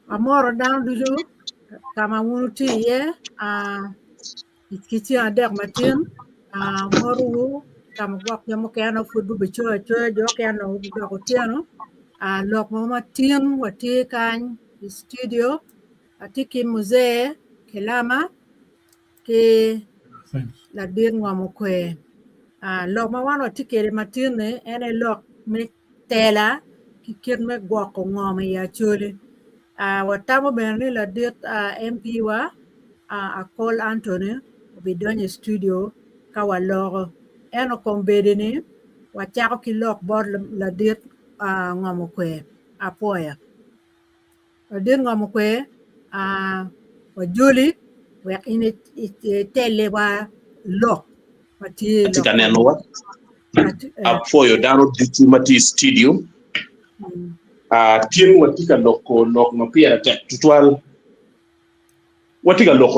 Amoro down duju kama wunuti ye kiti adek matin moru kama gwak yamo kayano fudu bicho jo kayano gwak otieno lok mo matin wati kany studio atiki muzee kelama ki la dir ngwamo kwe lok ma wan wati kede matin ne ene lok me tela ki kit me gwak ngwamo ya chole watamo bene la dir MP wa Akol Anthony bidonye studio ka waloko eno kombede ni wachako ki lok bor la dit ngomo kwe apoya la dit ngomo kwe wajuli wek ini tele wa lok mati atika neno wa apoyo dano ditu mati studio tien watika lok mapia tek tutwal watika lok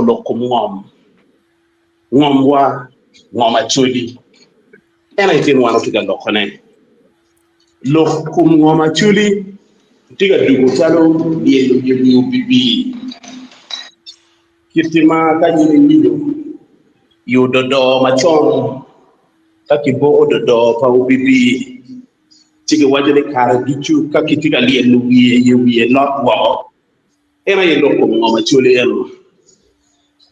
ngom wa ngom achuli ena itin wano tika lok ne lok ngom achuli tika dugo chalo ye bibi kitima kanyini nido yudodo machon takibo ododo pa ubibi tika wajale kare gichu kakitika liye wiye not wow ena ye lok ngom achuli eno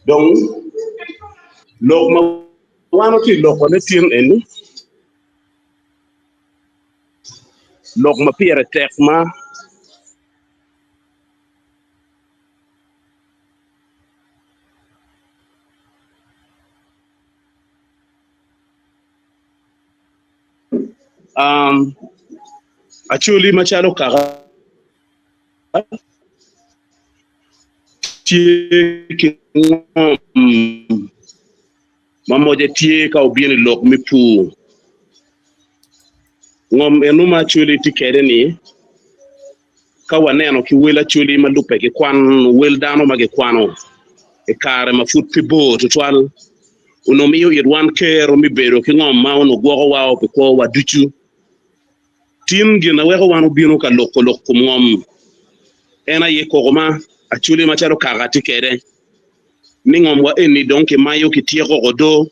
donc lok ma wano ti lok ne tien eni lok ma piere tek ma actually machalo kara tie mamoja tie ka obieni lok mi pu ngom enuma actually tikere ni ka waneno ki wela actually malupe ki kwan wel dano mage kwano e kare mafut pibo tutwal unomiyo irwan kero mi bero ki ngom ma ono gwogo wao pe ko waduchu tim gina wego wano bino ka loko ngom ena ye kogoma actually macharo kagati kere ni ngom wa eni donc mayo ki tiego godo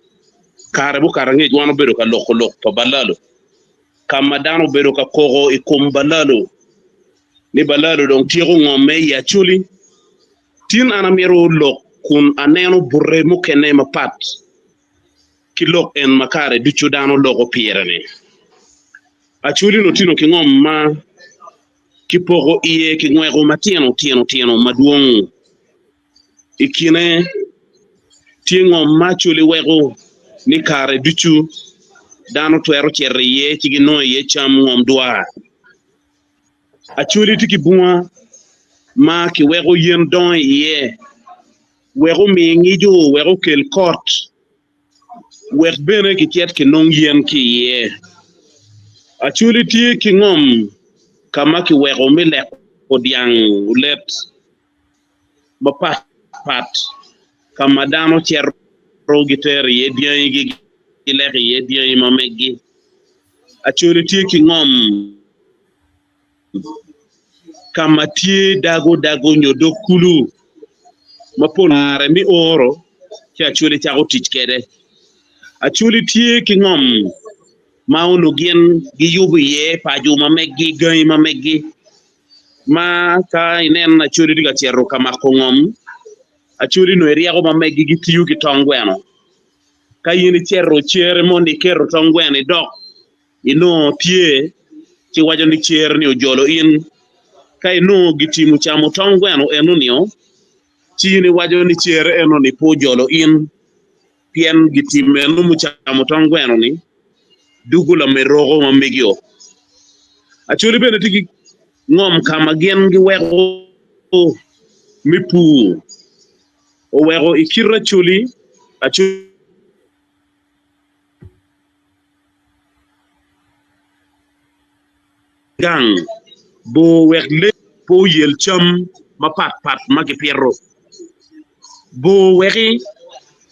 kare bu karange wano bero ka loko to balalo kama dano bero ka kogo e kombalalo ni balalo donc tiego ngom me ya actually tin anamiro lok kun aneno burre mukene mapat ki lok en makare duchu dano logo pierane actually no tino ki ngom ma ki pogo iye ki ngwego matieno maduong ikine ti ngom ma actually wego ni kare duchu dano twero cherre ye ci gi no ye cham ngom dwa actually tiki bunga ma ki wego yen don ye wego mi ngijo wego kel court wek bene ki tiet ki nong yen ki ye actually ti ki ngom kama ki wego mi lek odiang ulet ba pat kama dano cherro giter ye bien gi lek ye bien ma meggi actually ti ki ngom kama ti dago nyodo kulu maponare mi oro ki actually chago tich kede actually ti ki ngom mauno gien gi yubu ye paju ma meggi gay ma meggi ma ka inen actually diga cherro kama ko ngom actually no eriago ma meggi gi tiu gi tongweno ka yini cherro chere mondi kero tongweno dok ino tie ci wajo ni cher ni ojolo in kai no gitimu chamo tongweno enunio chini wajo ni cher eno ni po jolo in pien gitime no muchamo tongweno ni dugula merogo mamegio actually bene tiki ngom kama gen gi wego mipu o wego ikira chuli actually gang bo wegle po yel cham ma pat magi perro bo wegi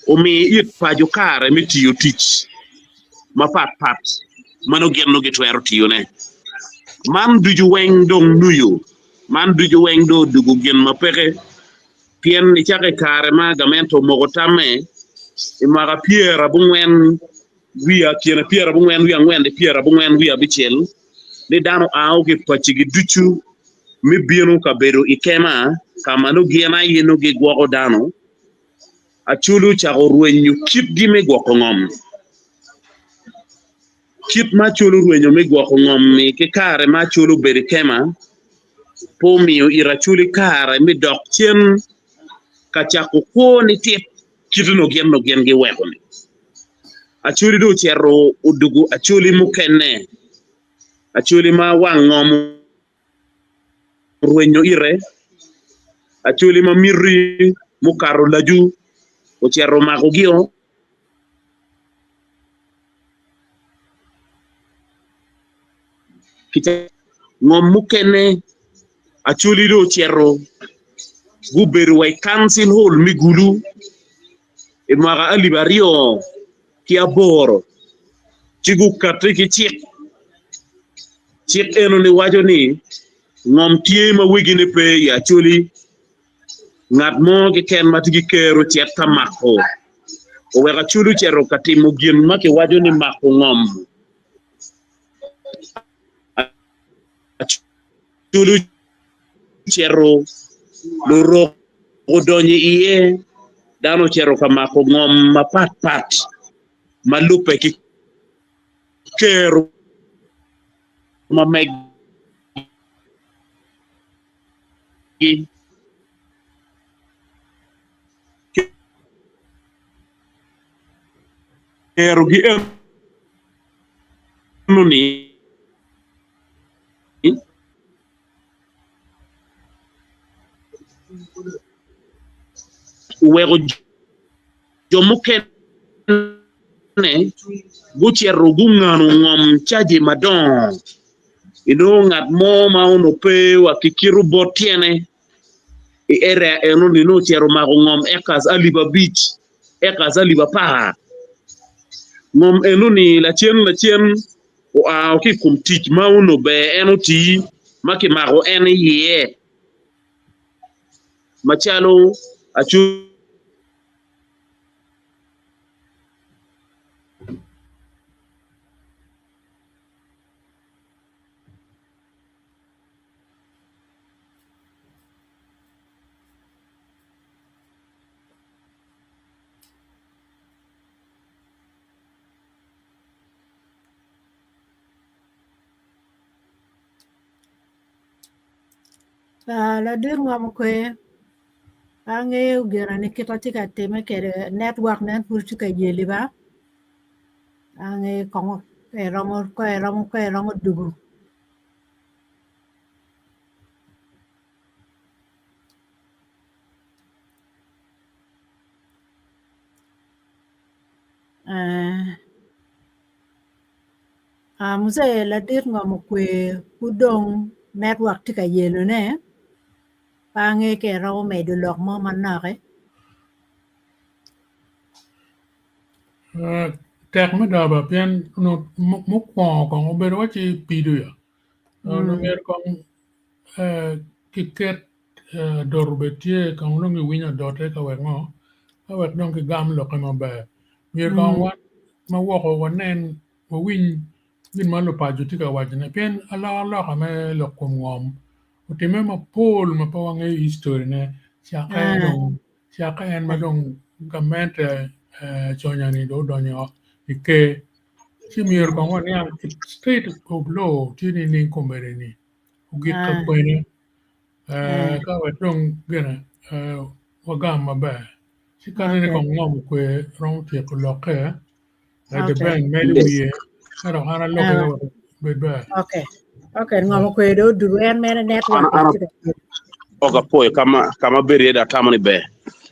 o mi it paju kare mi tiyo tich ma pat mano genno gi twero tiyo ne man duju weng dong nuyu man duju weng do dugu gen ma peke pien ni chake kare ma gamento mogotame imaga piera bungwen wia kiena piera bungwen wia ngwen de piera bungwen wia bichel ni dano ao ke pachigi duchu mi bienu ka bedo ikema kama no giena yeno ge gwoko dano achulu chago ruenyu kip gi me gwoko ngom kip ma chulu ruenyu me gwoko ngom mi ke kare ma chulu bedo kema po miyo irachuli kare mi dok chien kachako ko ni tip kitu no gen ge weko ni achuli do chero udugu achuli mukene achuli ma wangom ruenyo ire achuli ma miri mukaro laju o chero mako gio kita ngom mukene achuli do chero guberu way council hall migulu e maga alibario kia boro chigu katiki chik eno ni wajo ni ngom tie ma wigine pe ya chuli ngat mo ke ken matigi kero chet tamako o wega chulu chero katimo gien make wajo ni mako ngom chulu chero loro odonyi iye dano chero kamako ngom mapat malupe ki kero mameg kero gi enuni wego jomuken ne buchero gungano ngom chaji madon ino ngat mo ma uno pe wa kikiru botiene e area eno ni no chero ma ngom ekas aliba beach ekas aliba pa ngom eno ni la chien o a ki kum tich ma uno be eno ti maki mago en ye machalo achu la dir ngom kwe ange ugera ni kita tika teme kere network nan purchu ka yeli ba ange kongo erongo dugu muse la dir ngom kwe udong network tika yelo ne pange ke raw me do lok mo manake tek me daba pian no mukwa kong obedo wachi pidu ya no mer kong kiket dorbetie kong nungi winya dote ka wek ngo ka wek nong ki gam lo kama ba mer kong wat ma woko wanen wa winy bin ma lo paju tika wajina pian ala ka me lo kum ngom utime ma pol ma pa wange history ne siaka en ma dong gamente chonya ni do donyo ike chimier ko ngone am state of law tini ni kombere ni ugit ka kwene ka wetong gena wagama ba sikane ni ko ngom kwe rong tie ko loke de ben meli wiye ero hana loke bedba okay ngom kwe do duru en mena network oga poy kama berie da tamani be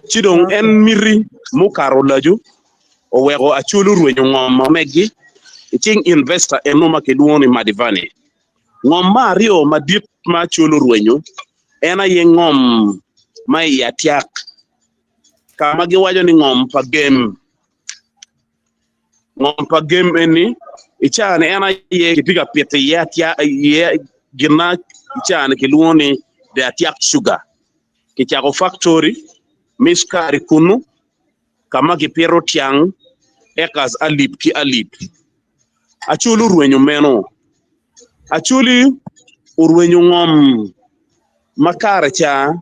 chidong en miri mu karo laju o wego achulu ruenyo ngom megi ting investor enoma ke duoni madivani ngom mario madip ma chulu ruenyo ena ye ngom mai yatiak kama gi wajo ni ngom pa game eni ichane ena ye kipiga pete yatia ye gina ichane ke duoni de atiak sugar ki chako factory miskari kunu kama ki piero tiang ekas alip ki alip achulu ruenyo meno achuli urwenyo ngom makare cha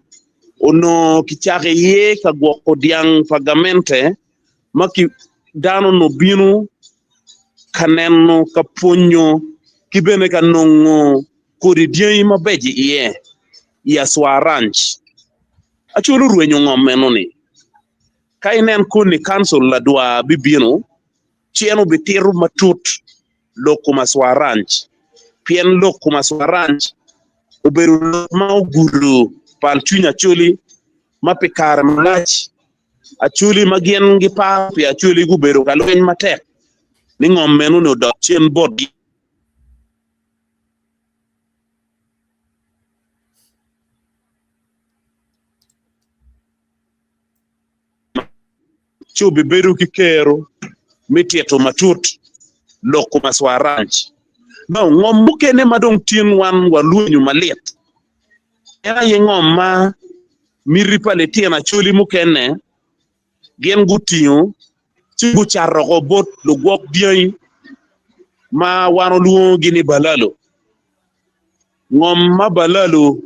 ono kichake ye ka gwoko diang pagamente maki dano no binu kaneno kapunyo kibene kanongo kodi diang mabeji iye ya swa ranch achulu ruenyo ngom meno ni kainen kuni council la dua bibino chieno bitiru matut lokuma swa ranch pien lokuma swa ranch uberu ma uguru pal chunya chuli mapikar malach achuli magien gi pa pi achuli guberu kalwen matek ni ngom menu no dok chien body chubi beru kikero mitieto matut lokuma swa ranch no ngom mukene madong tien wan waluenyu malit era ye ngom ma miripa le tiena chuli mukene gen gutiyo chibu charoko bot lo gwok diay ma wano luo gini balalo ngom ma balalo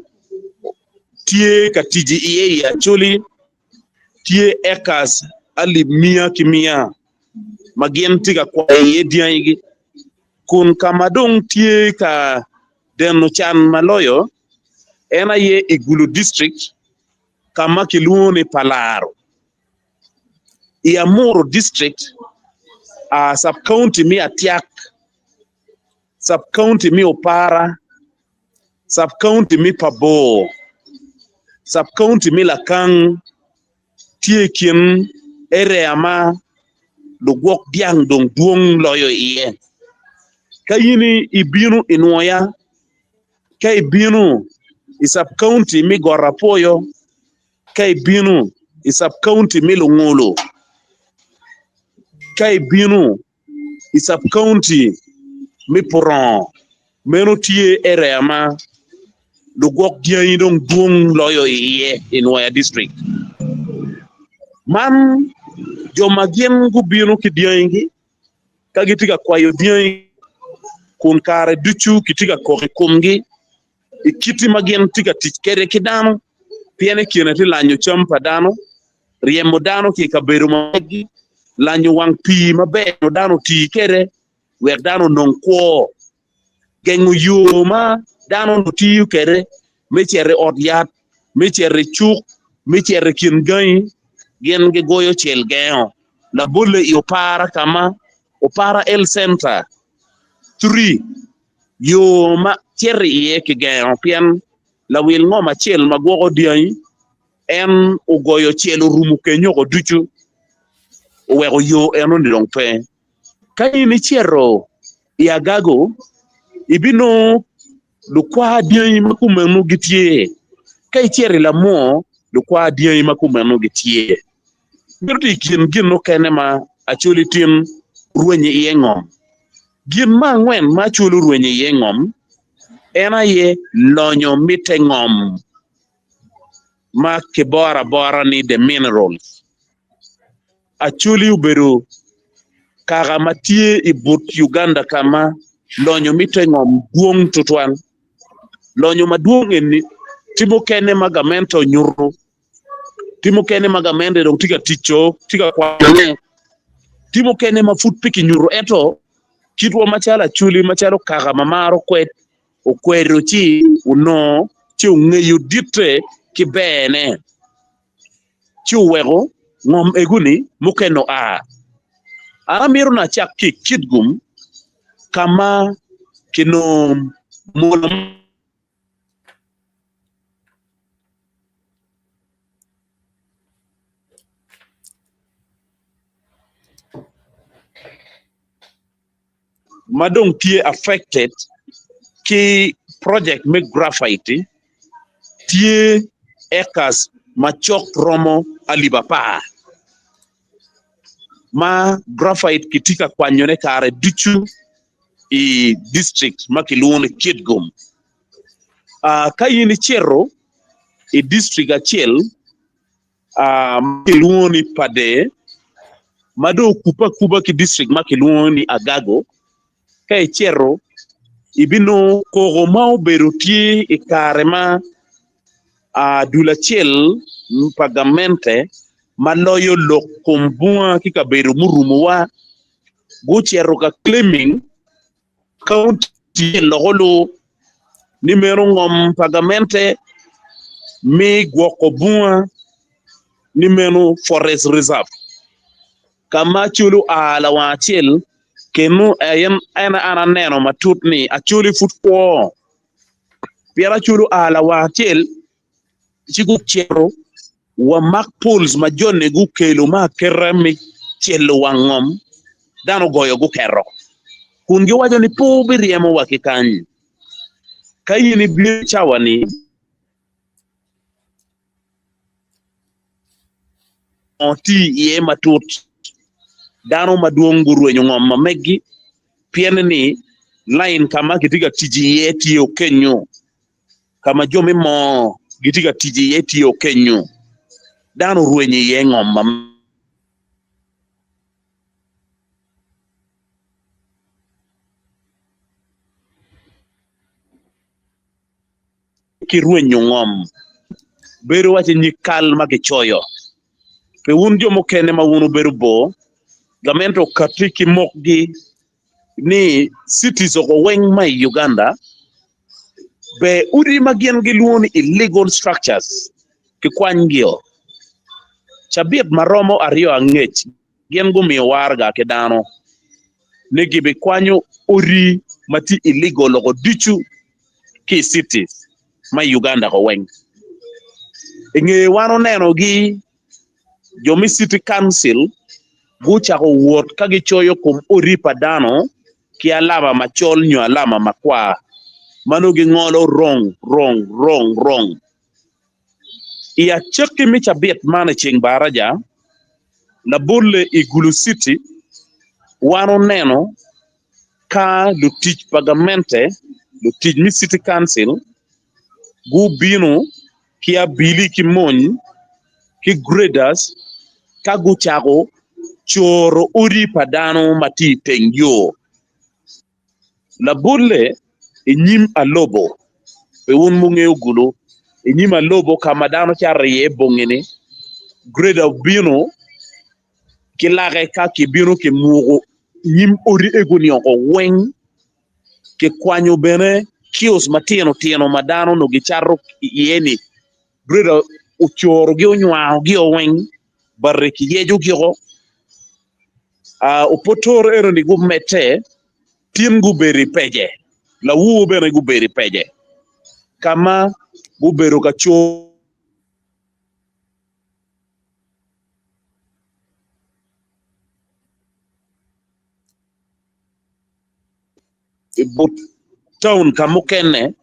tie katiji iye ya chuli tie ekas alib mia kimia magien tiga kwa ye diay gi kun kamadong tie ka deno chan maloyo ena ye Igulu district kama kiluo ni Palaro Iamuru district sub county mi Atiak sub county mi Opara sub county mi Pabo sub county mi Lakang tie kin area ma lugwok diang dong duong loyo iye kayini ibinu inwaya kay binu isub county mi Gorapoyo kay binu isub county mi Lungolo kay binu isub county mi Puron meno tie area ma lugwok diang dong duong loyo iye inwaya district man joma gien gubinu ki diangi kagitika kwayo diangi kun kare duchu kitika kore kumgi ikiti magien tika tikere kidano piene kienati lanyo champa dano riemo dano ki kaberu magi lanyo wang pi mabe no dano tikere wer dano non kwo gengu yoma dano no tiyu kere mechere odyat mechere chuk mechere kin gany gen ge goyo chel geo la bolle i Opara kama Opara El Center 3 yo ma cherry ye ki geo pian la wil ngoma chel magwogo diay en ugoyo chelo rumu kenyo go duchu wego yo eno ni dong pe kay ni chero ya gago ibino lukwa diay makumenu gitie kay cherry la mo lukwa diay makumenu gitie birdi kin gino kenema achuli tim ruenye yengom gin ma ngwen ma chulu ruenye yengom ena ye lonyo mitengom ma kibora bora ni the minerals achuli uberu kaga matie ibut Uganda kama lonyo mitengom duong tutwan lonyo maduong ni timo kene magamento nyuru timo kene magamende dong tiga ticho tiga kwane timo kene mafut piki nyuru eto kitwa machala chuli machalo kaga mamaro kwet okwero chi uno chi ungeyu dite kibene chi uwego ngom eguni mukeno amiro na chak kitgum kama kino molam madong tie affected ki project make graphite tie ekas machok romo alibapa ma graphite kitika kwanyone kare duchu i district makiluone Kitgum kayini chero e district achiel kiluongo ni Pade mado kupa ki district ma kiluongo ni Agago ka ichero ibino kogo ma obedo tie e kare ma dula achiel pagamente maloyo lok kuom bunga kika bedo murumo wa guchero ka claiming county logolo ni mero ngom pagamente mi gwoko bunga ni meno forest reserve kama chulu ala wachiel kenu ayen ana neno matut ni achuli futko piera chulu ala wachiel chigu chero wa mak pools ma jonne gu kelo ma kerami chelo wangom dano goyo gu kero kun giwacho ni po biriemo wakikanyi kayini bi chawani oti ye matut dano maduong gurwenyo ngom mamegi pien ni line kama gitiga tiji ye tiyo kenyo kama jomi mo gitiga tiji ye tiyo kenyo dano ruwenyi ye ngom ki ruwenyo ngom bero wache nyikal magichoyo pe un jomo kene ma unu bero bo gamento katiki mokgi ni cities oko weng mai Uganda be udi magien giluoni illegal structures ki kwanygio chabiet maromo ariyo ang'ech gien gumiyo warga ke dano ne gibi kwanyo uri mati illegal oko dichu ki cities ma Uganda ko weng ng'e wano neno gi jomi city council guchako wuot ka gichoyo kum uri padano ki alama machol nyo alama makwa mano ging'olo wrong iya cheki micha biet mane ching baraja na bulle igulu city wano neno ka lutich pagamente lutich mi city council gu bino ki abili ki mony ki graders ka guchako choro uri padano mati tengyo la bulle inyim alobo pe un mung'eyo gulu inyim alobo kama dano chariye bong'ini grader bino kilage ka kibino ki mugo nyim ori eguni oko weng ki kwanyo bene kios matino madano no gicharro yeni grader uchoro gi onywao gi oweng barre ki yejo gi go upotor ero ni gumete tim guberi peje la wuo bene guberi peje kama gubero ka cho but town kamukene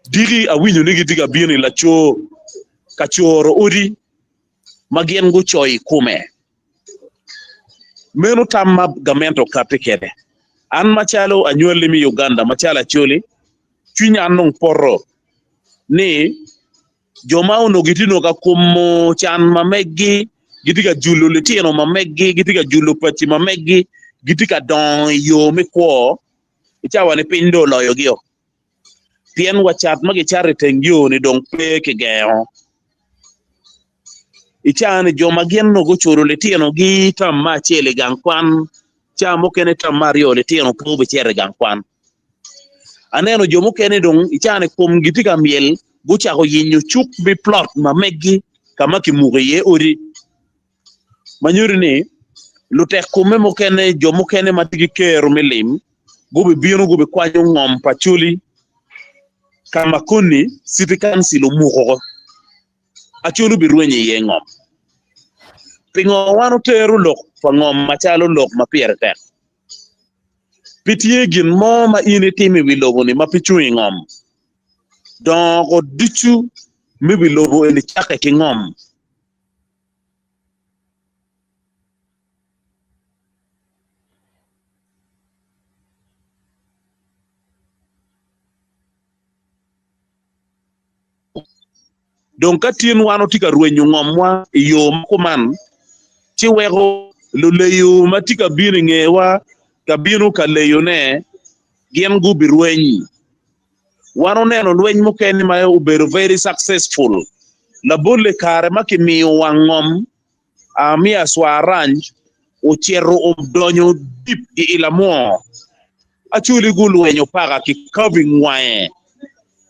digi awinyo nigi diga bini la cho kachoro uri magien gu choi kume meno tamma gamento kapikede an machalo anyuoли mi Uganda machala choli chunya nong porro ni joma ono gitino ka kumo chan mamegi gitika julo litieno mamegi gitika julo pachi mamegi gitika don yo mikwo ichawa ni pindo loyo gio pien wachat magi chari tengyo ni dong pe kigeo ichani joma gienno go choro litieno gi tamma chele gankwan chamo kene tamario litieno pobe chere gankwan aneno jomo kene dong ichane kum gitika miel guchako yinyo chuk bi plot mamegi kama kimugiye ori manyuri ni lute kume mokene jomo kene matigi kero milim gubi bino gubi kwanyo ngom pachuli kama kuni city council umuko achulu birwenye ye ngom pingo wano teru lok pa ngom machalo lok mapiere tek pitie gin mo ma ini timi wilobo ni mapichu ngom donko dichu mi wilobo eni chake ki ngom donc ka tin wano tika ruenyo ngomwa yo kuman ci wego lu leyo matika bini ngewa ka binu ka leyo ne gien gu bi ruenyi wano neno rueny mokeni ma ubero very successful la bolle kare makimiyo wangom amia swaranj uchero donyo dip ilamo achuli gulwenyo paga ki curving wae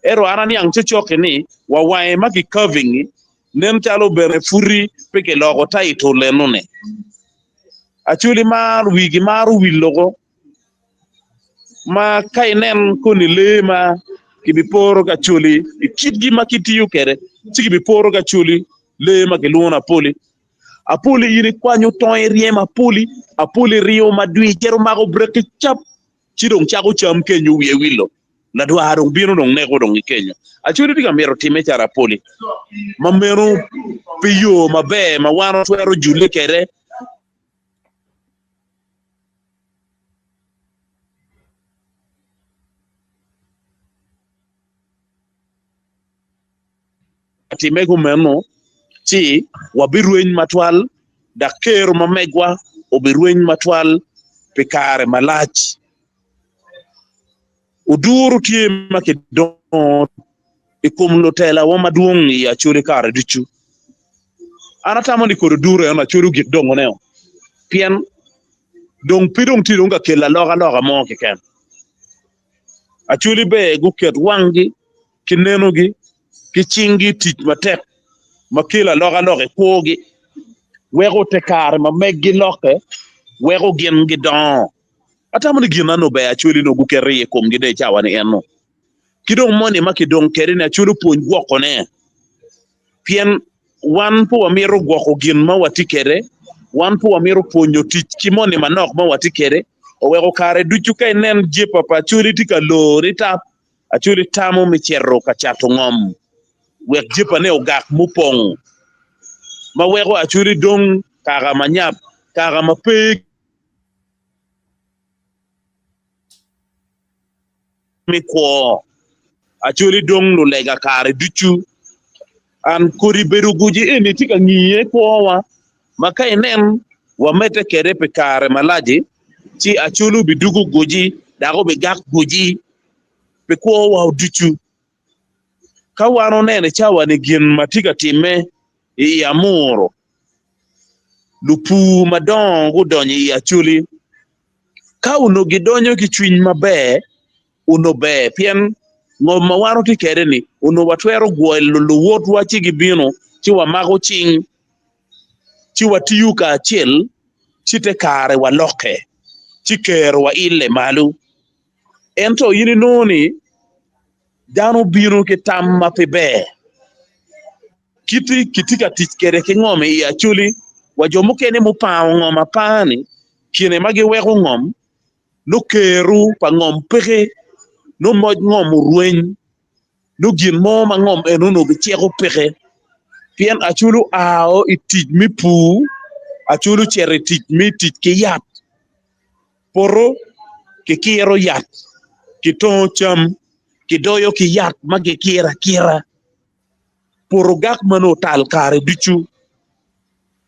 ero anani ang chochoke ni wa wae maki curving nem chalo bere furi peke logo taito lenone achuli mar wigi maru wilogo ma kainen koni lema kibiporo kachuli ikidgi makitiyu kere chikibiporo kachuli lema kiluna poli apoli yiri kwanyu ton riem apoli rio madui jero mago breke chap chidong chago cham kenyu wiye wilo la dwaro bino dong nego dong Kenya achuri diga mero time chara poli mamero piyo mabe mawano twero jule kere time go meno ci wabirueny matwal da kero mamegwa obirueny matwal pikare malach uduru tie makedon ikum lotela wa maduong ya churi kare dichu anata mani ko duru na churi gik dongo neo pien dong pidong tidong ka kela loga mo ken achuli be guket wangi kineno gi kichingi tich matek makila loga kogi wego tekare mamegi loke wego gien gidon atamani gina no be achuli no gukere kom gide chawani eno kidong moni makidong kere na chulu puonj gwoko ne pien wan po wamiro gwoko gin ma watikere wan po wamiro puonjo tich kimoni manok ma watikere owego kare duchu ka nen je papa chuli tika lori tap achuli tamo michero ka chato ngom wek jepa ne ogak mupong ma wego achuli dong kaga manyap kaga mape mi ko achuli dong lu lega kare duchu an kori beru guji eni tika ngiye ko wa maka enen wa mete kere pe kare malaji ci achulu bidugu guji dago be gak guji pe ko wa duchu kawano nene chawa ni gin matika time i amuro lupu madongo donyi achuli ka uno gidonyo ki chwiny mabe uno be pien ngom mawaro ti kere ni uno watwero gwelo luwot wachi gibino chi wamago ching chi watiyu ka achiel chite kare waloke chi kero wa ile malu ento yini noni dano bino ke tam mapibe kitika tich kere ke ngome i achuli wajomo kene mupawo ngoma pani kine magi wego ngom no keru pa ngom peke no moj ngom rueny no gin mo ma ngom eno no bichego peke pien achulu ao itij mi pu achulu chere tij mi tij ke yat poro ke kiro yat kiton cham kidoyo ki yat mage kira poro gak mano tal kare dichu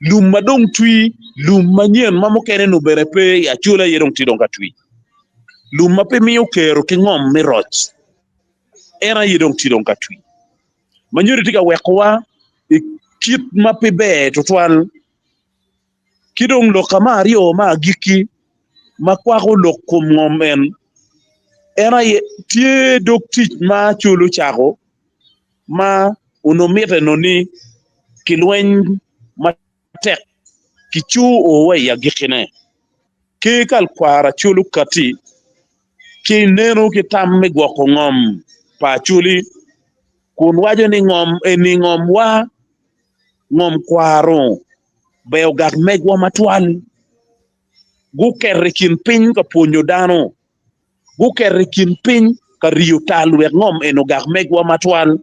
lum madong twi lum manyen mamo kene no bere pe ya chula yerong tidong ka twi lum mape miyo kero ke ngom miroch era yerong tidong ka twi manyuri tiga wekwa kit mape be totwal kidong lo kamario ma giki makwako lo kum ngom en era tie doktich ma chulu chago ma unomete noni kilwen matek kichu owe ya gikine ke kal kwara chulu kati ki neno ki tamme gwoko ngom pa chuli kun wajo ni ngom eni ngom wa ngom kwaro beo gak megwa matwal gukerrikin piny ka ponyo dano gukerrikin piny ka riyo talwe ngom eno gak megwa matwal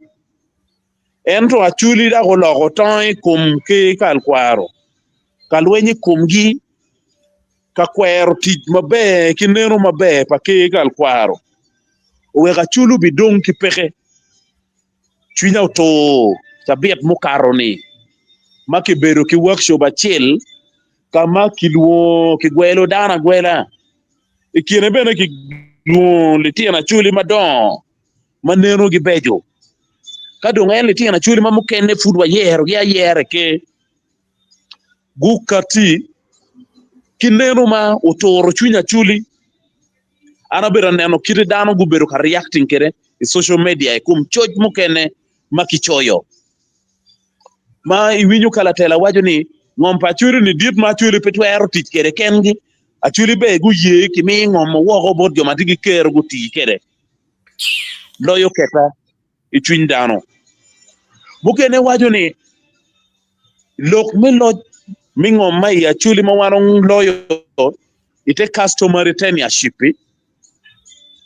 ento achuli da gologo ton kum ke kal kwaro kalwenyi kumgi ka kwero tij mabe kineno mabe pa ke kal kwaro we ka chulu bidong ki peke chwinya to tabiat mukaroni maki bedo ki workshop achiel kama kiluo kigwelo dana gwela ikine bene ki luo litina chuli madon maneno gi bejo kadong en litina chuli mamukene fudwa yero ya yere ke gukati kineno ma otoro chunya chuli ana bera neno kiri dano gubero ka reacting kere i social media e kum choj mukene makichoyo ma iwinyo kala tela wajo ni ngom pa churi ni dit ma churi petwero tich kere kengi a churi be gu ye kimi ngom wogo bod joma digi kero gu ti kere loyo keta i chuny dano mukene wajo ni lok mi ngom ma ya chuli ma wano loyo ite customer retainership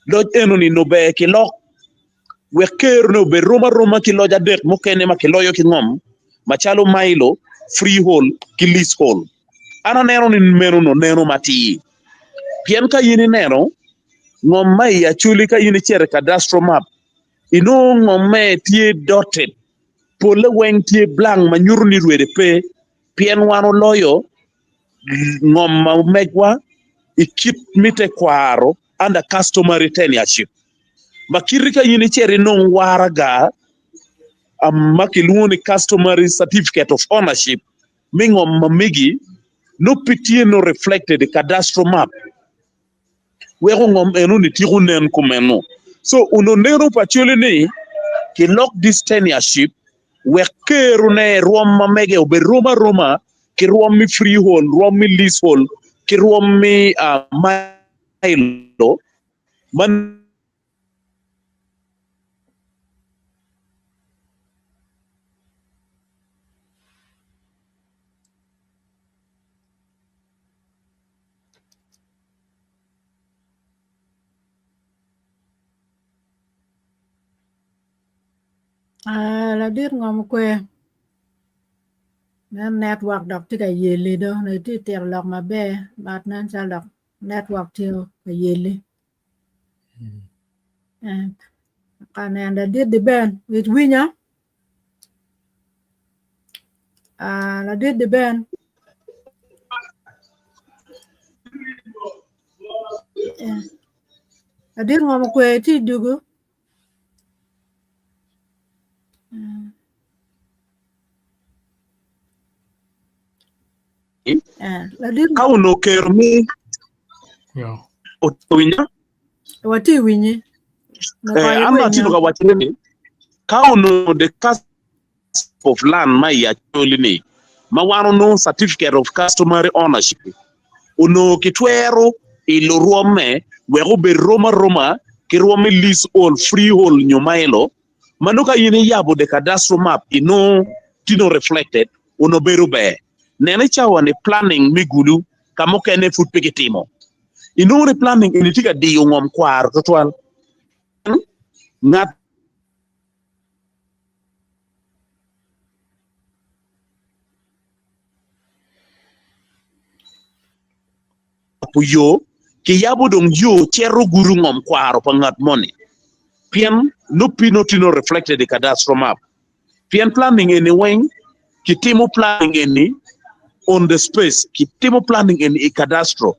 loj eno ni no be ki lok we ker no be roma ki loja dek mukene ma ki loyo ki ngom machalo mailo freehold ki leasehold ana neno ni meno no neno mati pien ka yini neno ngom mai ya chuli ka yini chere cadastro map ino ngom me tie dotted pole weng tie blank manyuru ni rwede pe pien wano loyo ngom ma megwa ikip mite kwaro under customer retainership makiri ka yini chere no waraga makiluoni customary certificate of ownership mingom mamigi no pitie no reflected the cadastral map wego ngom enu ni tigunen kumeno so uno nero pachole ni ki lock this tenureship we keru ne rom mamege obe roma ki rom mi freehold rom mi leasehold ki rom mi mailo man la dir ngom kwe nan network dok ti ka yeli do ne ti ter lok mabe bat nan cha lok network ti ka yeli kanen da dir di ben with winya la dir di ben la dir ngom kwe ti dugu la dir kauno kermi otowinya wati winyi ama tino ka wachireni kauno the cusp of land ma ya choli ni ma wano no certificate of customary ownership uno kitwero ilo ruome wego be roma ki ruome lease all freehold nyomailo manuka yini yabo de cadastro map ino tino reflected uno beru be nene chawane planning migulu kamo kene food pikitimo ino re planning initika di ngom kwar totwal ngat puyo ki yabo dong yo chero guru ngom kwaro pangat money pien no pino tino reflected the cadastro map pien planning any wing kitimo planning any on the space kitimo planning any cadastro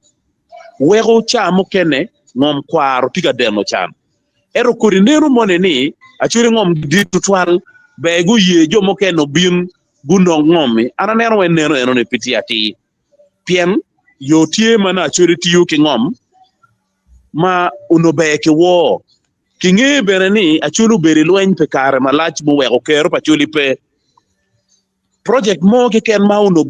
wego chamo kene ngom kwaro tiga deno chan ero korinero mone ni achuri ngom di tutwal begu ye jomo keno bin guno ngomi ana nero wenero eno ne pitiati pien yo tie mana achuri tiyo ki ngom ma uno beke wo kinge bere ni achulu beri lwen pe kare malach mo wego kero pachuli pe project mo ke ken ma uno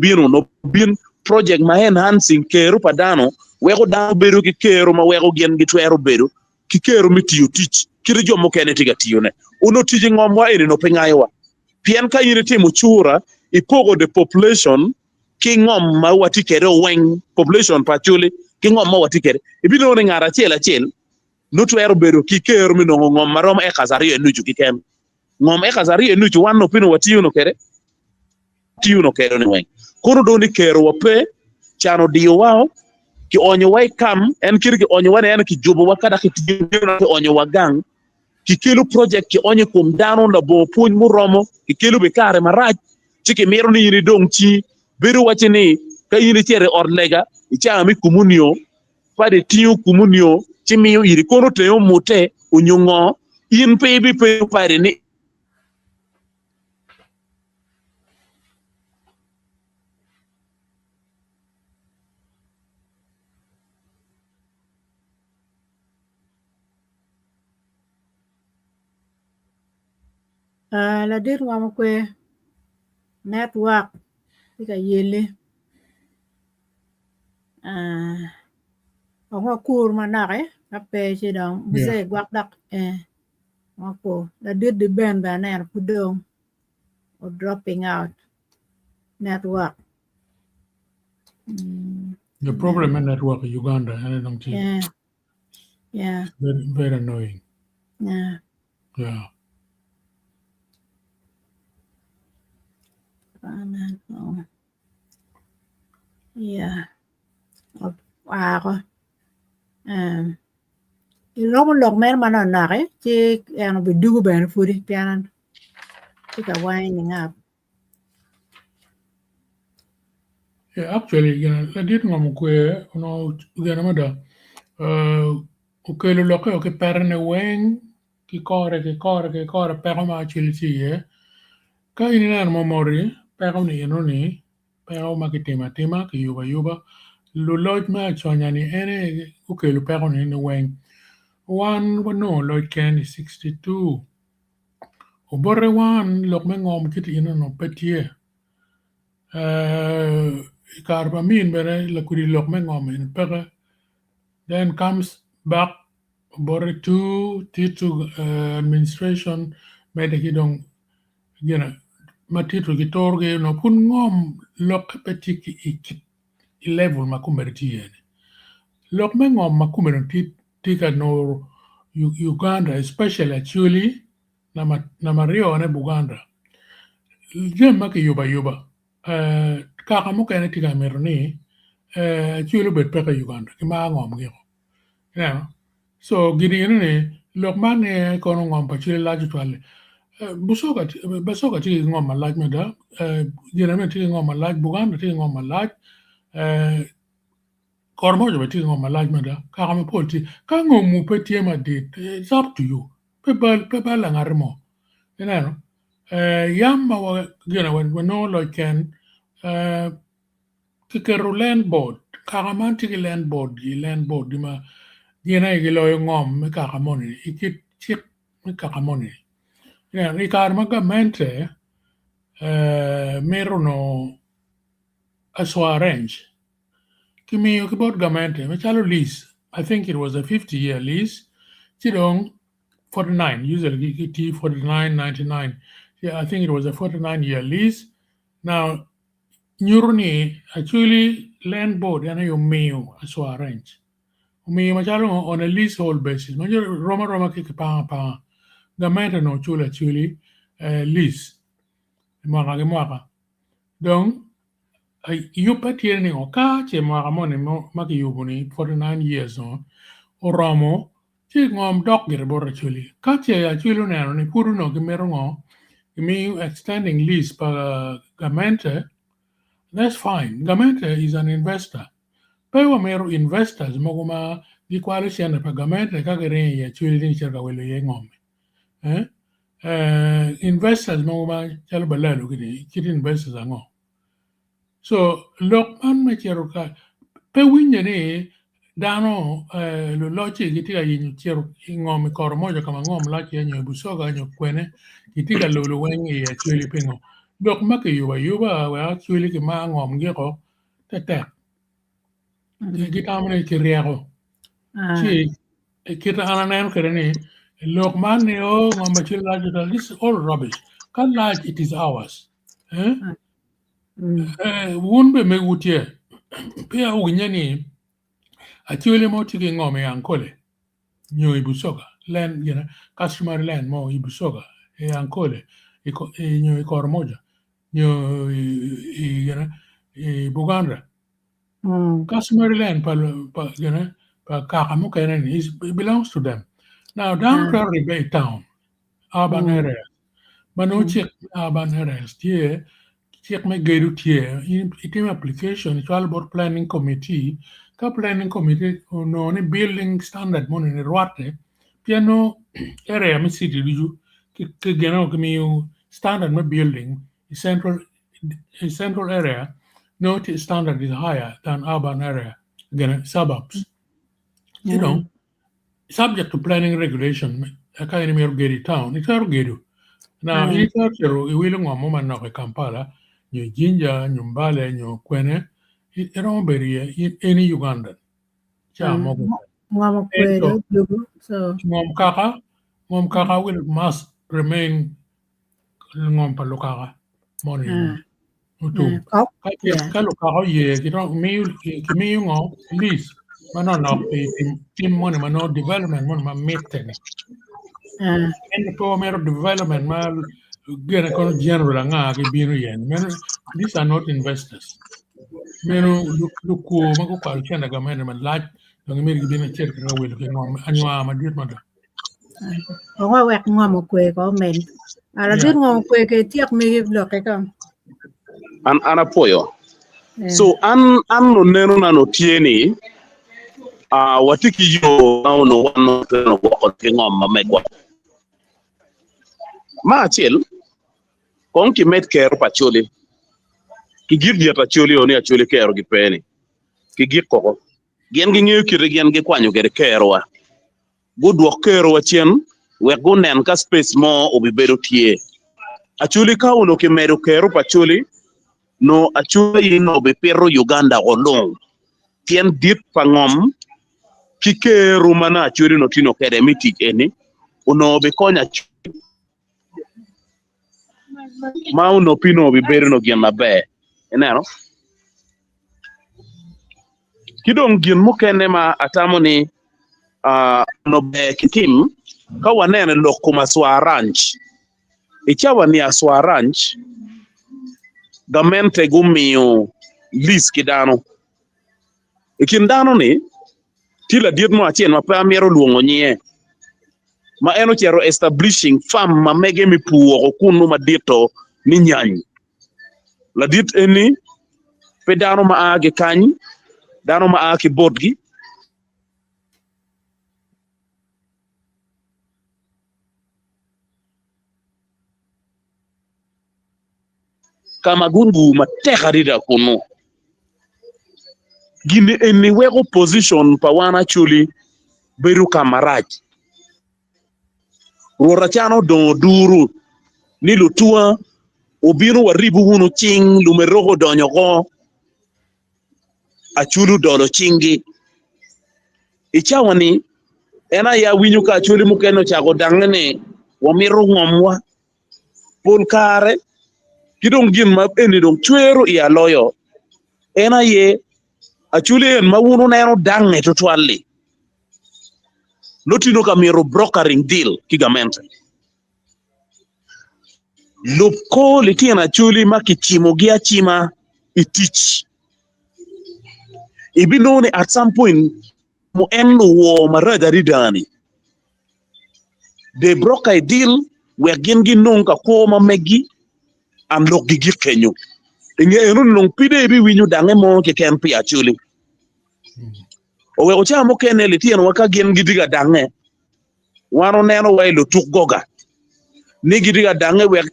bin project ma enhancing kero padano wego da beru ki kero ma wego gen gi twero beru ki kero mitiyo tich kiri jomo kene tiga tiyo ne uno tiji ngom wa iri no pengayo pien ka yiri timu chura ipogo the population ki ngom ma wati kere weng population pachuli ki ngom ma wati kere ibino ne ngara chela chel no twero beru ki kero mi no ngom marom e kazari enuju ki kem ngom e kazari enuju wanno pino wati no kere tiyo no kero ne weng kono do ni kero wape chano diyo wao ki onyo wai kam en kiri ki onyo wane en ki jubo wakada ki tiyo na ki onyo wagang ki kelu project ki onye kum dano la bo puny mu romo ki kelu be kare maraj ci ki mero ni yini dong ci beru wati ni ka yini chere orlega ci ami komunio pade tiyu komunio ci mi yiri kono te yo mute unyungo yin pe bi pe pare ni la dir wa kwe network tika yele ngo kur manake ape ci dong muse gwak dak ngako la dir di ben ba ner pudong or dropping out network. The problem in network in Uganda, I don't think. Yeah. Very, very annoying. Yeah. Yeah. Yeah. Ilong lok mer mana nake ci yang be dugu ben furi pianan. Ci ka winding up. Yeah, actually, I did ngom kwe no ganamada ukelo loke oke perne weng ki kore pero ma chilisi ye ka ininan momori pero ni inoni pero ma ki tema ki yuba luloj ma chonya ni ene ukelo pero ni weng one no loj ken 62 ubore one lok me ngom kiti inono petie Karba mean bere la kuri lok me ngom in pere. Then comes back bore to administration made hidong matitu kitorge no pun ngom lok peti ki level makumerti yene. Lok me ngom makumerti tika no Uganda especially actually na Rio ne Buganda. Jem maki yuba. Kaka muka ene tiga meroni chulo bet peka Uganda ki ma ngom gero so gini ne lok mane kono ngom pa chile laju twale basoka tigi ngom ma laj meda gina me tigi ngom ma laj Buganda tigi ngom ma laj kormojo be tigi ngom ma laj meda kaka me polti ka ngom mu petie ma dit it's up to you pe bal ngarmo yamba wa gina when no like can kikeru land board kakaman tiki land board di ma gina igilo ngom me kakamoni ikit chik me kakamoni ni karma gamente merono aswa range kimi kibot gamente me chalo lease I think it was a 50-year lease chidong 49 usually kiti 49.99 yeah I think it was a 49-year lease now Nyurni actually land board yana yung mayo aso arrange. Umiyo machalo on a leasehold basis. Majo Roma kikipanga gamenta no chula actually lease. Mwaka. Donc yu patier ni oka che mwaka mone maki yubuni 49 years on. Oromo che ngom dok gire bor actually. Ka che actually nano ni puru no kimero ngo kimi extending lease pa gamenta. That's fine. Gamenta is an investor. Pero mero investors moguma di kwalo siya na pagamenta kagere ya chuli ni chaka welo ye ngome. Investors moguma chalo balalo kiti investors ango. So lokman me chero ka pe winya ne dano lo lochi kiti ga yin chero ngome kor moja kama ngome laki ya nyo busoga nyo kwene kiti ga lo wengi ya chuli pingo. Dok ma ke yuba wa chuli ki ma ngom gero tetek kita amne ki riego chi kita ananen kereni lok man ne o ngom chuli la this is all rubbish kan la it is ours won be me wutie pe a unyani a chuli mo ti ngom yankole nyo ibusoga land customer land mo ibusoga yankole nyo ikor moja nyo Buganda. Customary land pa kakamu kenen it belongs to them. Now down to Bay Town, urban area. Mano check urban areas here. Check me geru here. Item application. It's all about planning committee. Ka planning committee no ni building standard mo ni ruate. Piano area mi city diju. Ke geno kami standard ma building. Central area. No standard is higher than urban area. Again, suburbs. You know, subject to planning regulation. Kaya ni Geri town. It's all Geru. Now, it's also willing on moment of Kampala, New Jinja, New Mbale, New Kwene, it don't be any Ugandan. Mom Kaka will must remain Ngompa Lukaka money. Kalukaka, yes, you don't me, lease. But not team money, but no development, money, meeting. And the power development, mal general nga binu yen. These are not investors. Menu look mago kwalchana gamene man large ng America binu cher ka wel ke ngom anwa madit mada. Wa wek ngom kwe ko men. Ala dir ngom kwe ke tiak mi lo ke kam. An apoyo. So an no neno na no tieni watiki yo na no wano no wako ke ngom mamegwa. Ma achil kong ki met kero pacholi ki gir dia pacholi oni acholi kero gi peni ki gir koko gen gi ng'eyo kire gen gi kwanyo gere kero wa gudwok kero wa chien we gunen ka space mo obi bedo tie acholi ka uno ki medo kero pacholi no acholi no be perro Uganda olong tien dit pangom ki kero mana acholi no tino kere miti eni uno be konya Mauno pino bi beri no gien mabe enero kidong gien mukene ma atamo ni no be kitim ka wanene lokuma swa ranch ichawa ni aswa ranch gamente gumiyo lis kidano ikindano ni tila diet mo achien ma pamiero luongo nyie ma eno chero establishing farm ma mege mi puo kunu ma dito ni nyany la dit eni pe dano ma age kany dano ma ake bodgi kama gungu ma tekarida kunu gini eni weko position pa wana chuli beru kamaraj Rorachano don duru ni lutua obinu waribu hunu ching lumeroho donyogo achulu dolo chingi ichawani ena ya winyu ka achuli mukeno chago dangane wamiru ngomwa pulkare kidong gin ma eni dong chwero ya loyo ena ye achuli en mawunu nero dange tutwali Lotino kamiro brokering deal kigamente. Lupko litina chuli makichimo gia chima itich. Ibinone at some point mo endo wo marada ridani. They broke a deal where gengi nonka koma megi and lokigi kenyo. Inge enun nong pide bi winyu dange mo ke kempi achuli. Owe ocha mo kene litien waka gen gidiga dange wano neno wa ilo tuk goga ni gidiga dange we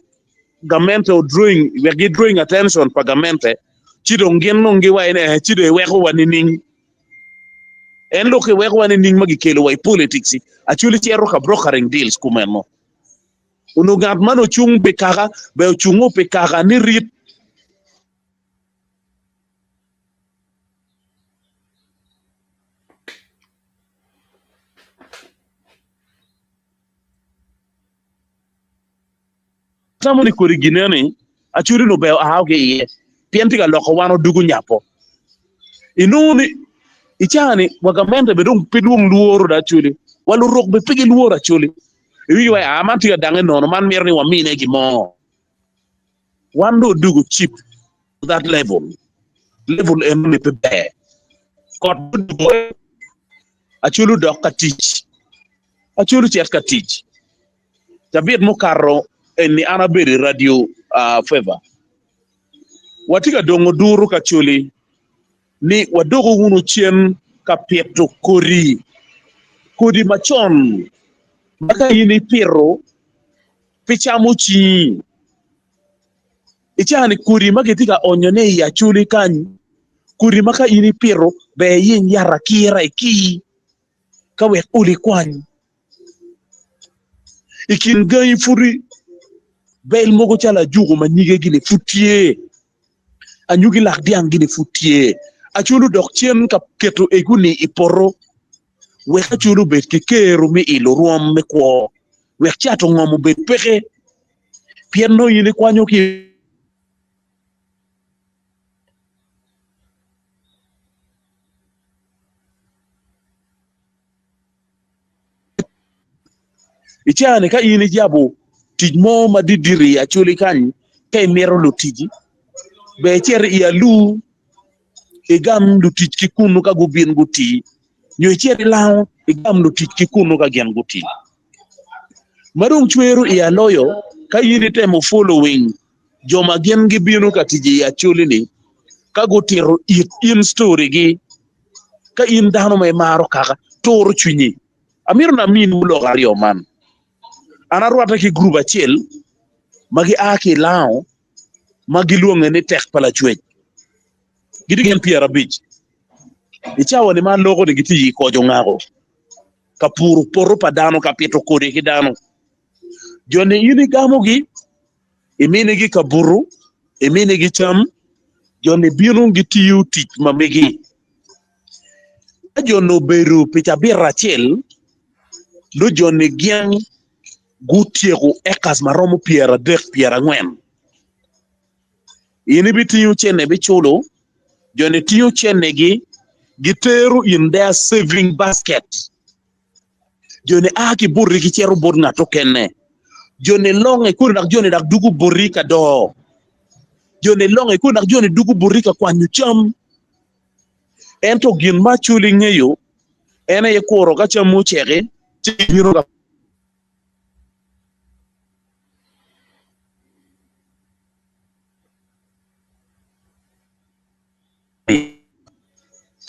gamente o drawing we drawing attention pa gamente chido ngen no ngi wa ene chido we ko wani ning en lo ke we ko wani ning magi kelo wa politics actually chero ka brokering deals kumeno uno gad mano chung be kaka be chungo pe kaka ni rit Samoni korigineni achuri no be ahauge ye pientiga loko wano dugu nyapo inuni ichani wagamente bedung pidung luoro da chuli walu rok be pigi luoro chuli iwi wa amantiga dange nono man merni wa mine gi mo wando dugu cheap that level enni pe be kot achulu dokka teach achulu chet ka tich tabit mo karro ni anaberi radio favor watiga dongo duru ka chuli ni wadogo wunu chien ka pieto kodi machon maka yini piro pichamo chi ichani kuri magitika onyone ya chuli kanyi kuri maka yini piro be yin yara kira iki kawe uli kwany ikin gayi furi bel mogo chala jugo manyige gini futie anyugi lak diang gini futie achulu dok chien ka keto eguni iporo weka chulu bet kikeru mi ilo ruom me kwo wek chato ngomu bet peke pieno yini kwanyo ki ichane ka yini jabo tijmo madidiri achuli kanyi kay mero lo tiji be cher ya lu igam lu tij kikunu ka gubin guti nyo cher lao igam lu tij kikunu ka gen guti marung chweru ya loyo ka yini temo following joma gen gibinu ka tiji ya chuli ni ka gutiro in story gi ka in dano may maro kaka toro chunyi amir na min ulo gario man anarwata ki group achiel magi aki lao magi luonge ni tek pala chwech gidigen Pierre Abich ichawa ni man logo ni giti ko jongago kapuru poro padano kapito kore kidano jone yini gamo gi imine gi kaburu imine gi cham jone binu giti tich mamegi jono beru picha birra chel lo jone gyang gutiego ekas maromo Pierre Ang'wen ini bitiyo chene bichulo jone tiyo chene gi giteru in their saving basket jone aki burri ki chero bor ngato kenne jone longe kur nak jone dak dugu burri ka do jone longe kur nak jone dugu burri ka kwanyu cham ento gin ma chuli ngeyo ene ye koro ka chamu chege chiro ka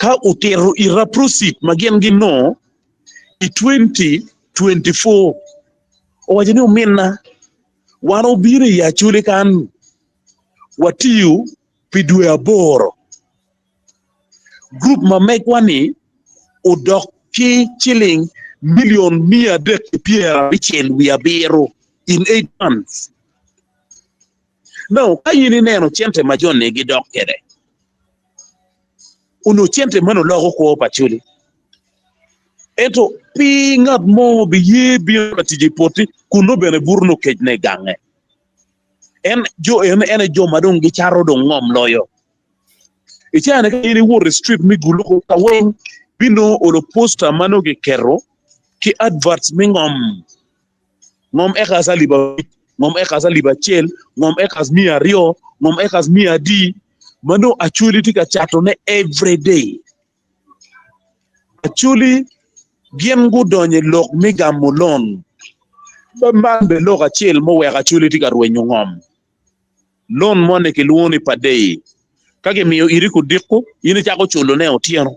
ka utero iraprosit magen gi no i 2024 owajeni umina wano bire ya chule kan watiyu pidwe aboro group mamek wani udok ki chilling million mia dek Pierre Bichel wiabero in 8 months now kayini neno chente majone gi dok kede uno chente mano logo ko pachuli eto pi ngat mo bi ye bi tiji poti kuno bene burno kejne gange en jo madong gi charo do ngom loyo ichane ka yini wo strip mi guluko kawen bino olo poster mano ge kero ki adverts mi ngom ekasa liba chel ngom ekas mi ario ngom ekas mi adi mano actually tika chato ne every day actually gien gu donye lok mega mulon bambe lok achel mo we actually tika rwenyo ngom lon mone ke luoni pa day kage miyo iriku dikko yini chako chulo ne otieno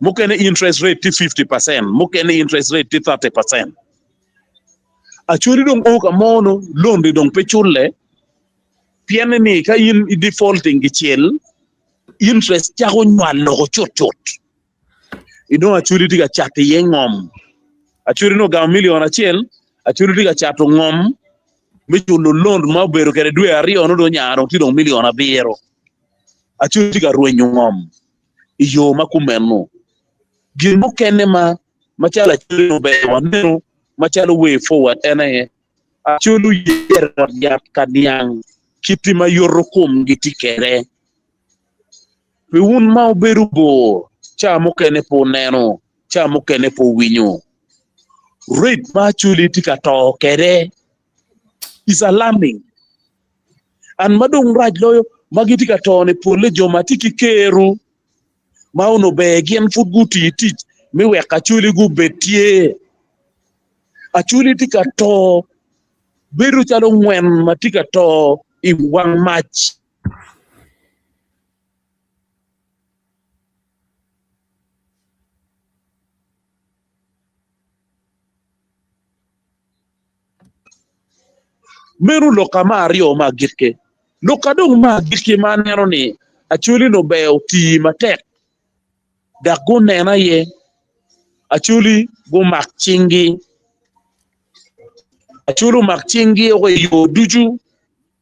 mukene interest rate 50% mukene interest rate 30% actually dong oka mono loan di dong pechulle piene ni ka in defaulting gichel interest chako nywal logo chot ino achuri tiga chate yengom achuri no ga million achiel achuri tiga chato ngom michulo loan ma bero kere dwe ario no do nyaro tidong million abiro achuri tiga rwenyo ngom iyo makumeno gimo kene machala achuri no be waneno machala way forward ene achulu yer yat kanyang kiti ma yorokum gitikere pe un ma oberu bo cha mokene po neno cha mokene po winyo rate ma chuli tika to kere is alarming and madong raj loyo magitika to ne pole joma tiki keru ma uno be gen fut guti tich mi weka chuli gu betie achuli tika to beru chalo ngwen matika to I wang mach meru loka mario magirke loka dong magirke manero ni achuli no beo ti matek dago nena ye achuli go makchingi achulu makchingi o yo duju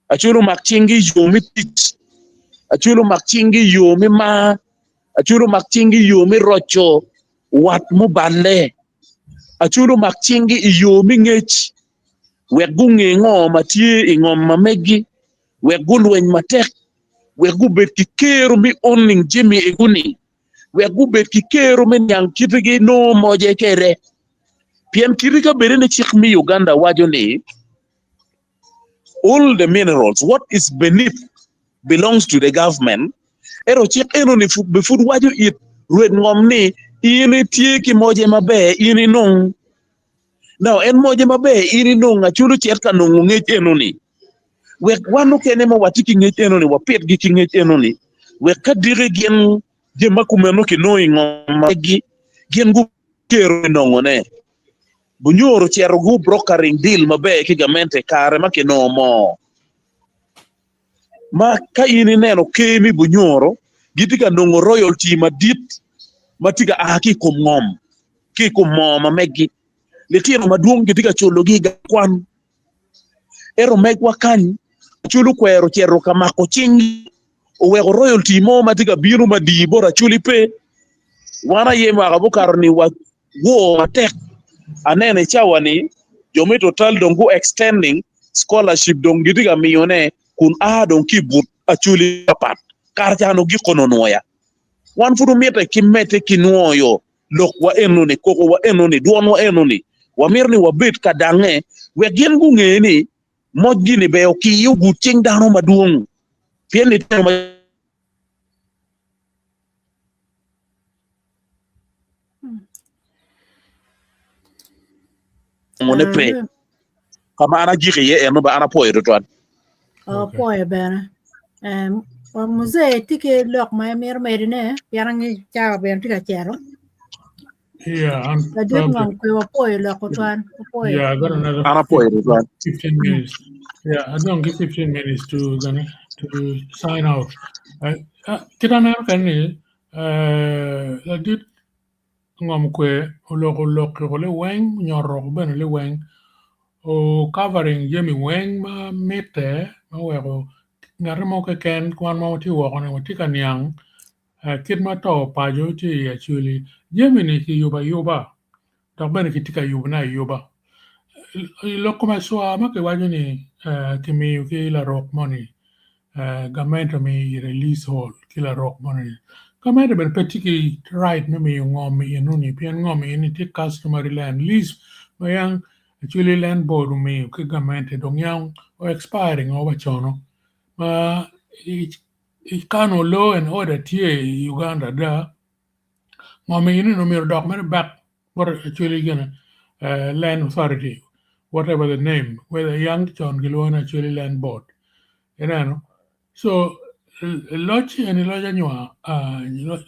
achulu makchingi yo mitit achulu makchingi yo mi ma achulu makchingi yo mi rocho wat mu balle achulu makchingi yo mi ngech wegu ngengo matie ingom mamegi wegu lwen matek wegu bet ki kero mi oning jimi eguni wegu bet ki kero mi nyang kitigi no moje kere piem kirika berene chik mi Uganda wajo ni all the minerals what is beneath belongs to the government ero chik eno ni before wajo it ruet ngom ni ini tie ki moje mabe ini nung now en moje mabe ini nung achulu cher ka nung ngech eno ni wek wanu kene ma watiki ngech eno ni wapet gi ki ngech eno ni wek ka dire gen je makumeno ki no ingom gi gen gu kero nongone bunyoro chero gu brokering deal mabe ki gamente kare ma kino mo ma ka ini neno kemi bunyoro gitika nongo royalty madit matiga aki kum ngom ki kum mo mamegi letino maduong gitika chulo gi kwan ero megwa kan chulu kwero chero kama ko chingi o wego royalty mo matiga biru madi bora chuli pe wana yema abukar ni wa wo atek anene chawani jomi total dongu extending scholarship dong gidiga miyone kun dong kibut achuli papat karjano gi kononoya wan fudu mete kimete kinuoyo lok wa enuni koko wa enuni duon wa enuni wa mirni wa bit kadange we gen gu ngeni mojgini be ki yugu ting dano maduong pieni tema ngone pe kama ana jike ye eno ba ana poe rotwan poe bana muzee tike lok ma mer medine yarangi chawa ben tika chero Yeah, I did ngam ko poe lok twan poe yeah, I got another ana poe rotwan 15 minutes. Yeah, I don't give 15 minutes to sign out. Kita na kan ni la dit ngam kwe ulok le weng nyoro ben le weng o covering yemi weng ma mete ma wego ngarmo ke ken kwan mo ti wo kono ti kan yang kit ma to pa jo ti actually yemi ni ki yuba tak ben ki tika yuba na yuba lo come sua ma che voglio ni che mi che la rock money gamento mi release hall che la rock money gamento ben petiki right no mi ngom mi no ni pian ngom mi ni ti customer land lease ma yang actually land board mi che gamento dong yang o expiring over chono ma I kano law and order tie Uganda da ngom mi no mi document back what actually gonna land authority whatever the name, whether young John Gilwan actually land board. You know, so lodge and lodge anua,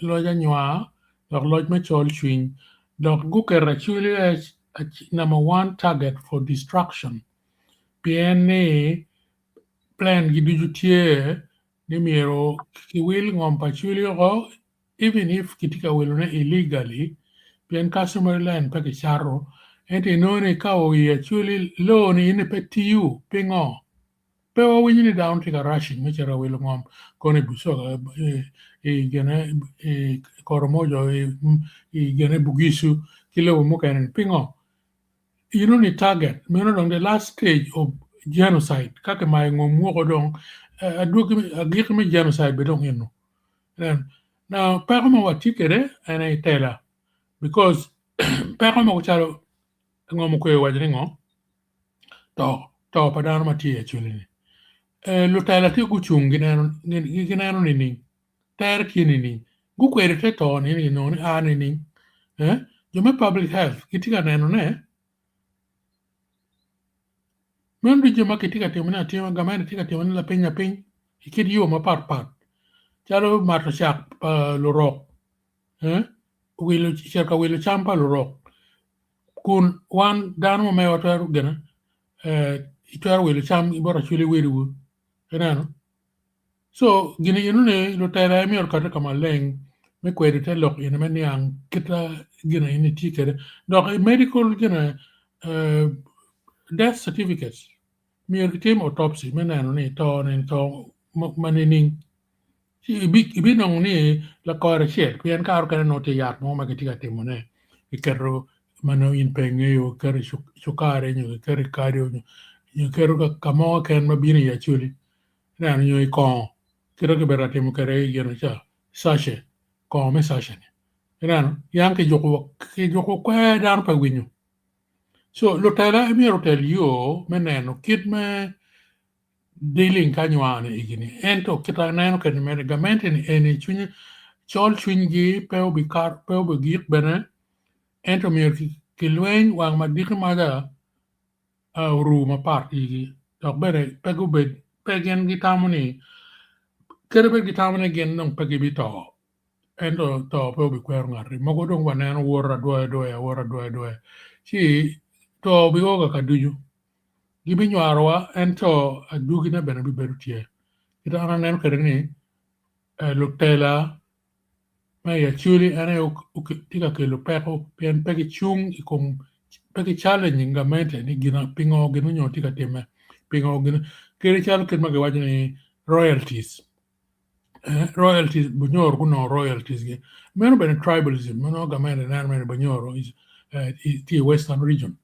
lodge machol swing, Gooker actually as number one target for destruction. PNA plan gidujutie nimero ki will ngom pachuli ro even if kitika will illegally, PN customer land pakisharo. Ente none kao actually loan in PTU pingo. Pero when you down take a rushing, which are will mom, Kone Busoga, gene Koromojo, gene Bugisu, Kilo Mukan pingo. You don't need target. Meaning on the last stage of genocide, Kakamai Mogodong, a give me genocide, but don't you know. Now, Parama was ticket and I tell her because Parama was ngom ko wajri ngo to padano mati actually lo tala ti ku chung ginano ni ter kini ni gu kwere te to ni no ni ani ni jo me public health kitika neno ne men du jema ke tika temna tema gamane tika temna la penya peny ikid yo ma pat chalo marto chak pa lorok wilo chaka wilo champa lorok kun wan dano me wataru gena itwar wilo cham ibora chuli wiru kenano so gini ne lo tera mi or kata kama leng me kwede te lok ina me niang kita gina ini tikere dok medical gina death certificates mi or team autopsy me nano ni to manining ibi nong ni la kore shet kuyan ka or kana no te yat mo magatika temone ikero mano in penge yo kere sukare nyo kere cardio nyo kero ka kamo ken mabini ya chuli nano nyo ikon kero ke berate mo kere yeno cha sashe ko me sashe ni nano yang ke joko kwa dan pa winyo so lo tela mi hotel yo meneno kit me dealing kanywane igini ento kita neno ke medicamente ni eni chunye chol chunyi peo bikar peo bigik bene ento mi ki lwen wang ma dik ma da ru ma part igi tok bene pegu be pegen gitamuni kerbe gitamuni gen nong pegi bito ento to peo bi kwer ngari mago dong waneno wora doya chi to bi oga kaduju gibi nyarwa ento adugi na bene bi berutie kita ana nen kere ni lutela ma ya chuli ana tika ke lo peko pian peki chung ikom peki challenge ngamente ni gina pingo gino nyo tika tema pingo gino kere chal ken ma gawaje ni royalties bunyor kuno royalties ge meno bene tribalism meno gamende nan meno bunyor is the western region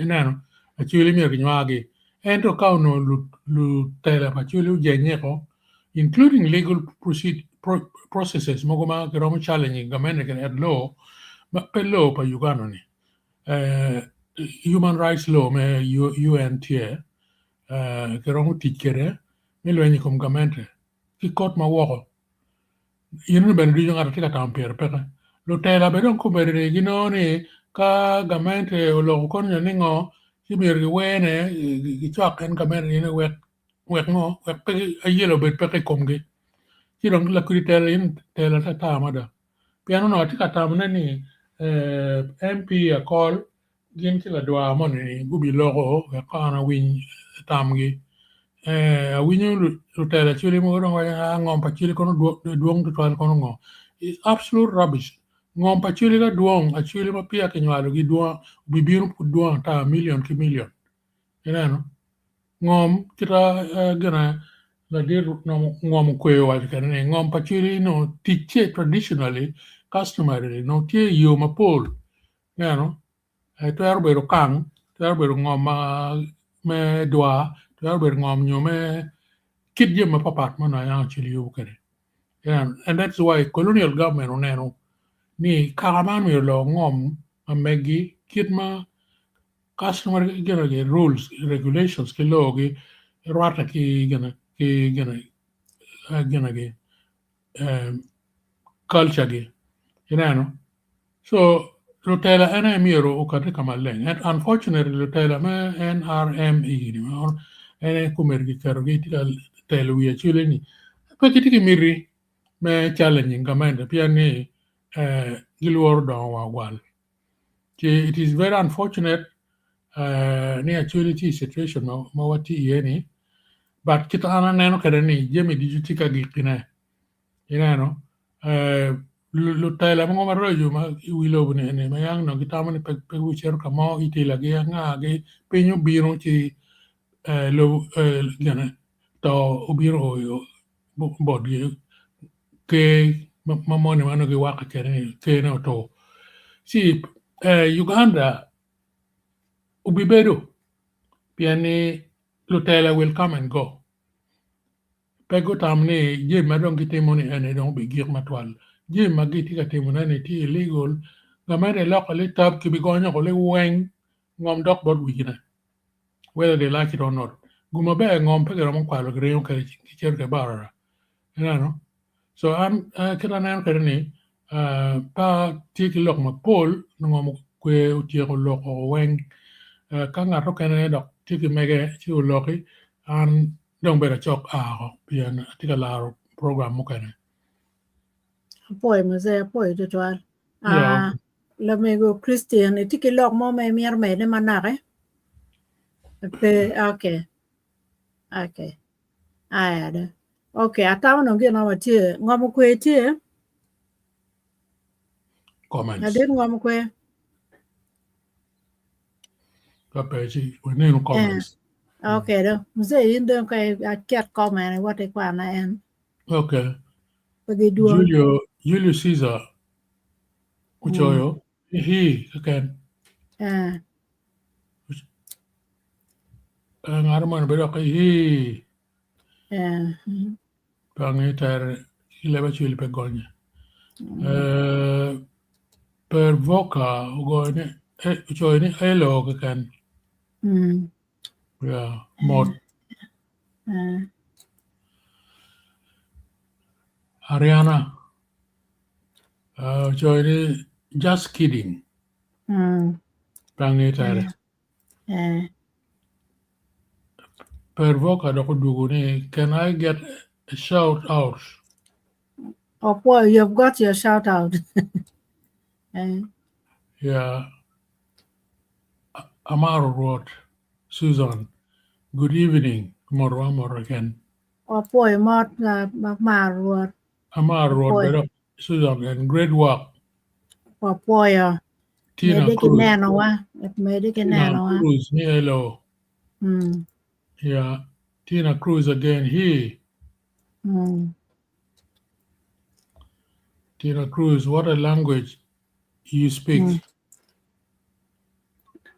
nano achuli mi gnwagi ento kauno lu tela pa chuli ujenyeko including legal processes mogoma keromo challenging gamene ken at law ma pe law pa Uganda ni human rights law me UNTA keromo tikere me lo kom gamene ki court ma woko yinu ben du ngata tika tamper peka lo tela be don ko bere gino ni ka gamene lo kon ningo kimir gi wene gi chak en gamene ni wek ngo wek pe ayelo bet pe komge kirong la kuritel in tela ta tamada piano no tika tamne ni MP a call gin kila dwa mon ni gubi logo e kana win tamgi a winyo tela chuli mo ro ngom pa chuli kono duong to twal kono ngo is absolute rubbish ngom pa chuli ga duong a chuli ma pia ke nywalo gi duong bibiru pu duong ta million ki million no ngom kita gana la dir no ngom kwe wa kana ngom pa chuli no tiche traditionally customarily no tie yo ma pol no to arbero kang to arbero ngom me dwa to arbero ngom nyo me kid je ma papat mana yang chili yo kare and that's why colonial government oneno ni karaman mi lo ngom amegi kid ma customer gena ge rules regulations ke logi rata ki gena ge culture ge so lutela ana miro ukate kamaleng and unfortunately lutela ma NRM igini ma ene kumergi karogi tika telwiya chileni pakiti ki miri me challenging kamanda pia ni gilwor don wagwal it is very unfortunate ni actually situation ma wati yeni but kita ana neno kada ni jemi dijutika gikina lutela mo ma rojo ma wilo bune ma yang no kita mani pe wicher kamo itila ge nga ge penyo biro ci lo gana to ubiro yo bod ke mamone mano ge waka ke no to si Uganda ubibedo piani lutela will come and go pego tamne je madon kitemoni ene don be gir matwal je magiti ka temunane ti illegal gamare locally tab ki bigonya ko le weng ngom dok bot wigina whether they like it or not guma be ngom pe gero mon kwalo greyo kare ki cherke barara no so am kira nan kare ni pa ti ki lok ma pol ngom kwe utie ko lok weng ka ngato kene dok tiki mege chi uloki an dong bera chok pian tika la program mukane. Poi mzee poi tutwal. Yeah. La mego Christian tiki lok mo me mier me de manake. Pe okay. Okay. Aya. Okay, atawa no gina watie ngomu kwe tie. Comments. Adit ngomu kwe. Kapechi wenenu comments. Okay do. Mzee yinde kay cat comment what kwa na en. Okay. Pagi duong. Julius Caesar uchoyo he again. Ngarman bero kay he. Pangitar ileba chili pe gonye. Per voca ugoine uchoyo ni hello again. Yeah, mod. Ariana. Uchoyo ni just kidding. Pangitar. Per voca doko duguni, can I get a shout out? Oh boy, you've got your shout out. Yeah. Amaro wrote, Susan, good evening, more again. Oh boy, mar Amaro wrote, better, Susan, and great work. Oh boy, Tina Cruz. Cruz, hello. Yeah. Tina Cruz again, he. Tina Cruz, what a language you speak.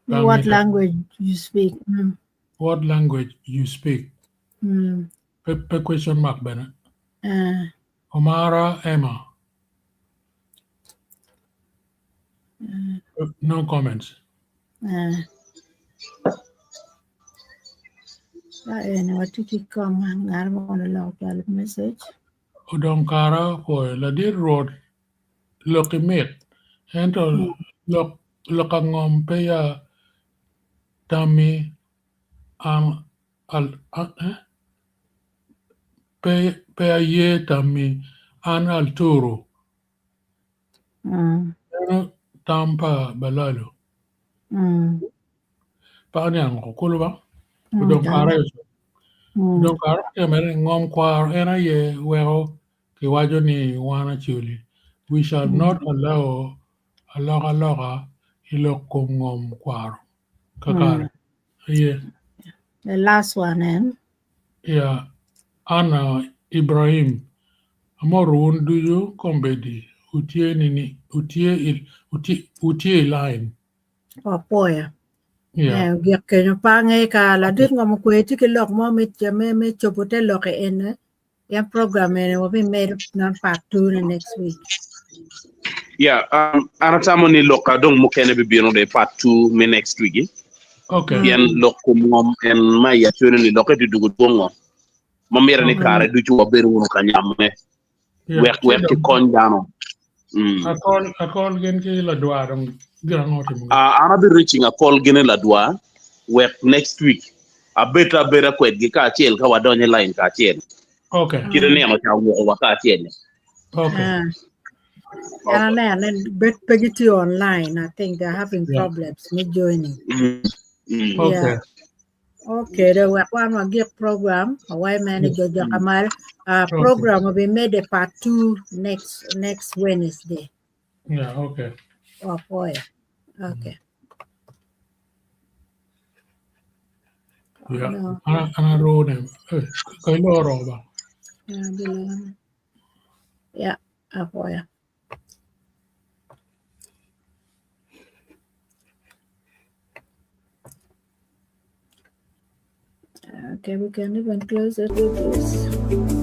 What language you speak? What language you speak? Question mark, Bennett. Omara Emma. No comments. What did you come? I don't want to log that message. Udonkara for Ladir Road, Lokimit, and Lokangom Paya Tami Paya Ye Tami An Alturo. Tampa Balalo. Panyang Kuluba. Udonkara Kemer Ngom Kwar Ena Ye Wero Kiwajoni Wana Chuli. We shall not allow Aloga Ilokongom Kwar. Kakare. Yeah. The last one, Yeah. Anna Ibrahim. Amorun do you kombedi? Utie line. Oh boy. Yeah. Việc cái nó pa ngay cả là đứt ngom quê chứ cái lọc mò mít me chụp bút lọc cái en ya program này will be made non part 2 next week. Yeah, anatamo ni loka dong mukene bibino de part 2 me next week. Okay. Yan lokum ngom en maya tune ni loka di dugu bongo. Mamira ni kare du chuwa beru no kanyam ne. Wek ki konjano. A call gen ki la doa I'll be reaching a call gene la dua wek next week. A better kwet gi ka chiel ka wadonye line ka chiel. Okay. Kire ne mo cha wo ka chiel. Okay. And then Peggy online, I think they're having problems with joining. Okay. Okay, the one give program, Hawaii manager Jakamal. Program will be made a part 2 next Wednesday. Yeah, okay. Oh boy. Okay. Yeah. No. Ana road him. Kailo Yeah, below. Yeah, oh boy. Okay, we can even close it with this.